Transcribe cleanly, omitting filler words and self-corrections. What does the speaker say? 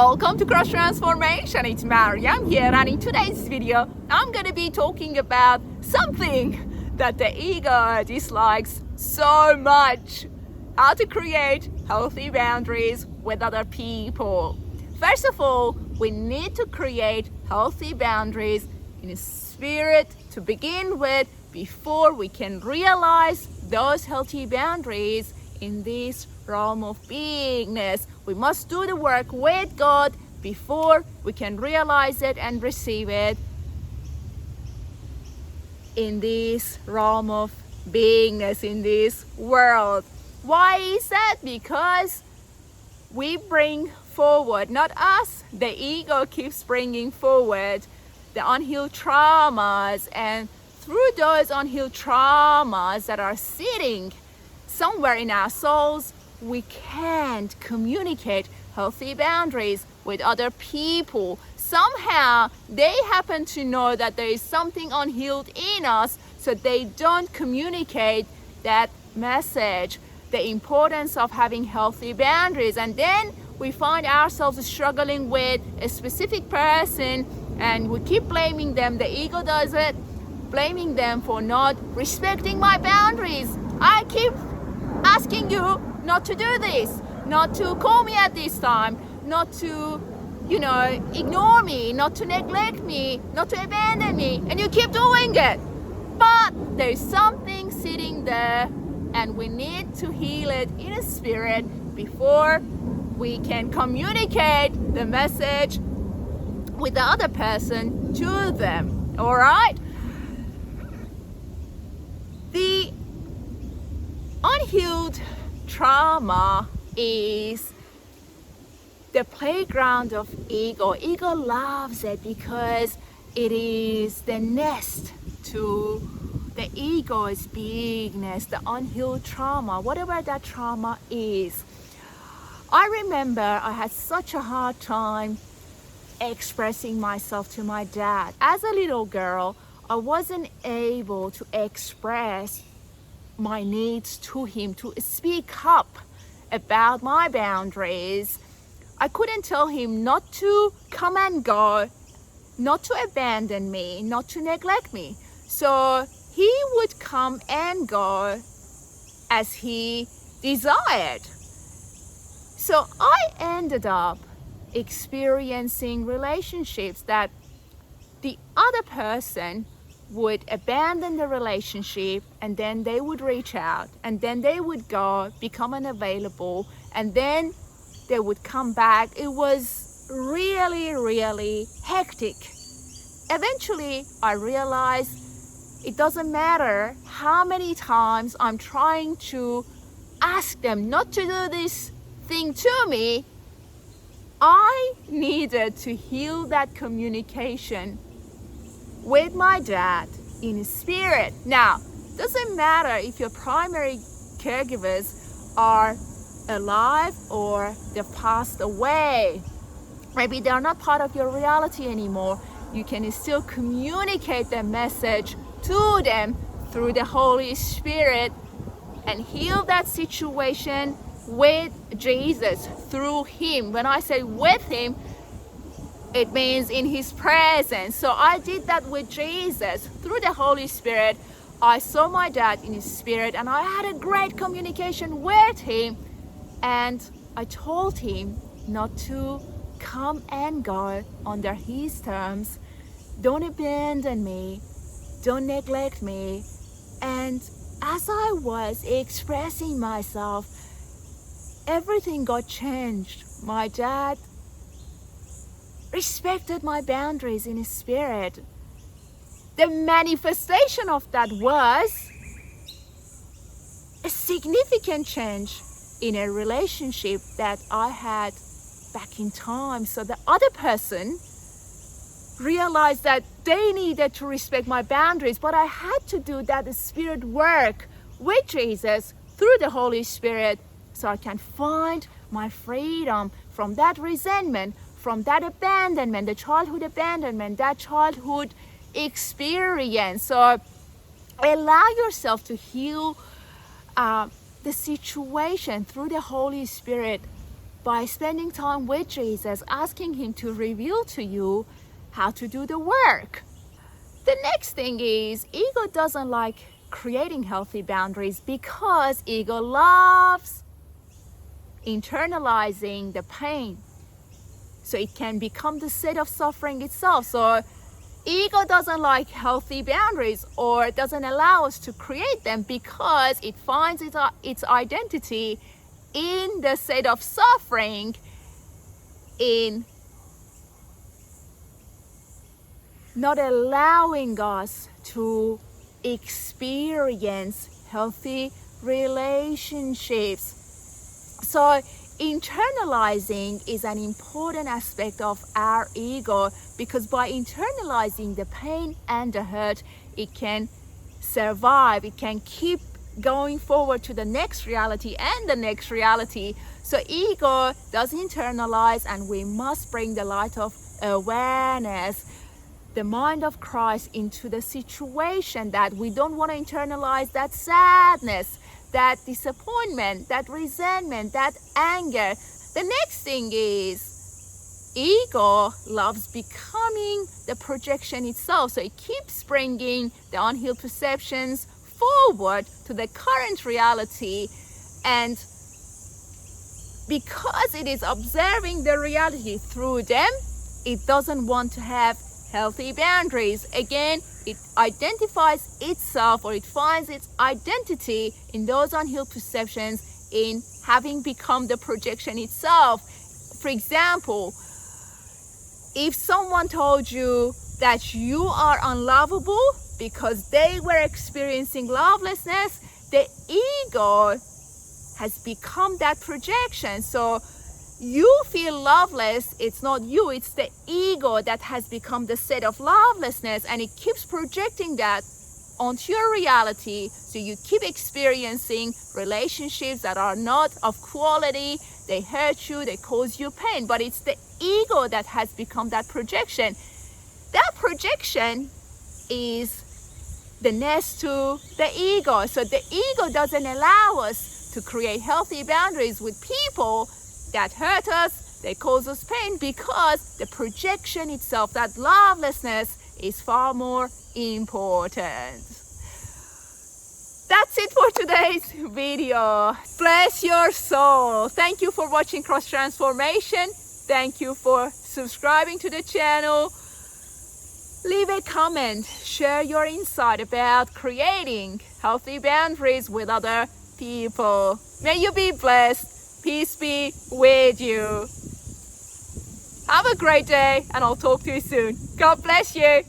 Welcome to Cross Transformation. It's Mariam here, and in today's video I'm going to be talking about something that the ego dislikes so much: how to create healthy boundaries with other people. First of all, we need to create healthy boundaries in spirit to begin with before we can realize those healthy boundaries in this realm of beingness. We must do the work with God before we can realize it and receive it in this realm of beingness, in this world. Why is that? Because we bring forward, not us, the ego keeps bringing forward the unhealed traumas, and through those unhealed traumas that are sitting somewhere in our souls, we can't communicate healthy boundaries with other people. Somehow they happen to know that there is something unhealed in us, so they don't communicate that message, the importance of having healthy boundaries. And then we find ourselves struggling with a specific person, and we keep blaming them. The ego does it, blaming them for not respecting my boundaries. I keep asking you not to do this, not to call me at this time, not to, ignore me, not to neglect me, not to abandon me, and you keep doing it. But there's something sitting there, and we need to heal it in a spirit before we can communicate the message with the other person to them. All right? The unhealed trauma is the playground of ego. Ego loves it because it is the nest to the ego's beingness, the unhealed trauma, whatever that trauma is. I remember I had such a hard time expressing myself to my dad. As a little girl, I wasn't able to express my needs to him, to speak up about my boundaries. I couldn't tell him not to come and go, not to abandon me, not to neglect me. So he would come and go as he desired. So I ended up experiencing relationships that the other person would abandon the relationship, and then they would reach out, and then they would go, become unavailable, and then they would come back. It was really, really hectic. Eventually, I realized it doesn't matter how many times I'm trying to ask them not to do this thing to me. I needed to heal that communication with my dad in spirit. Now, doesn't matter if your primary caregivers are alive or they've passed away. Maybe they're not part of your reality anymore. You can still communicate the message to them through the Holy Spirit and heal that situation with Jesus, through Him. When I say with Him, it means in His presence. So I did that with Jesus through the Holy Spirit. I saw my dad in His spirit, and I had a great communication with him. And I told him not to come and go under his terms. Don't abandon me. Don't neglect me. And as I was expressing myself, everything got changed. My dad respected my boundaries in his spirit. The manifestation of that was a significant change in a relationship that I had back in time. So the other person realized that they needed to respect my boundaries, but I had to do that spirit work with Jesus through the Holy Spirit so I can find my freedom from that resentment, from that abandonment, the childhood abandonment, that childhood experience. So allow yourself to heal the situation through the Holy Spirit by spending time with Jesus, asking Him to reveal to you how to do the work. The next thing is, ego doesn't like creating healthy boundaries because ego loves internalizing the pain. So it can become the seat of suffering itself. So ego doesn't like healthy boundaries or doesn't allow us to create them because it finds its identity in the state of suffering, in not allowing us to experience healthy relationships. So internalizing is an important aspect of our ego, because by internalizing the pain and the hurt, it can survive, it can keep going forward to the next reality and the next reality. So ego does internalize, and we must bring the light of awareness, the mind of Christ, into the situation, that we don't want to internalize that sadness, that disappointment, that resentment, that anger. The next thing is, ego loves becoming the projection itself. So it keeps bringing the unhealed perceptions forward to the current reality, and because it is observing the reality through them, it doesn't want to have healthy boundaries. Again, it identifies itself, or it finds its identity in those unhealed perceptions, in having become the projection itself. For example, if someone told you that you are unlovable because they were experiencing lovelessness, the ego has become that projection. So you feel loveless, it's not you, it's the ego that has become the state of lovelessness, and it keeps projecting that onto your reality. So you keep experiencing relationships that are not of quality, they hurt you, they cause you pain, but it's the ego that has become that projection. That projection is the nest to the ego. So the ego doesn't allow us to create healthy boundaries with people that hurt us, they cause us pain, because the projection itself, that lovelessness, is far more important. That's it for today's video. Bless your soul. Thank you for watching Cross Transformation. Thank you for subscribing to the channel. Leave a comment, share your insight about creating healthy boundaries with other people. May you be blessed. Peace be with you. Have a great day, and I'll talk to you soon. God bless you.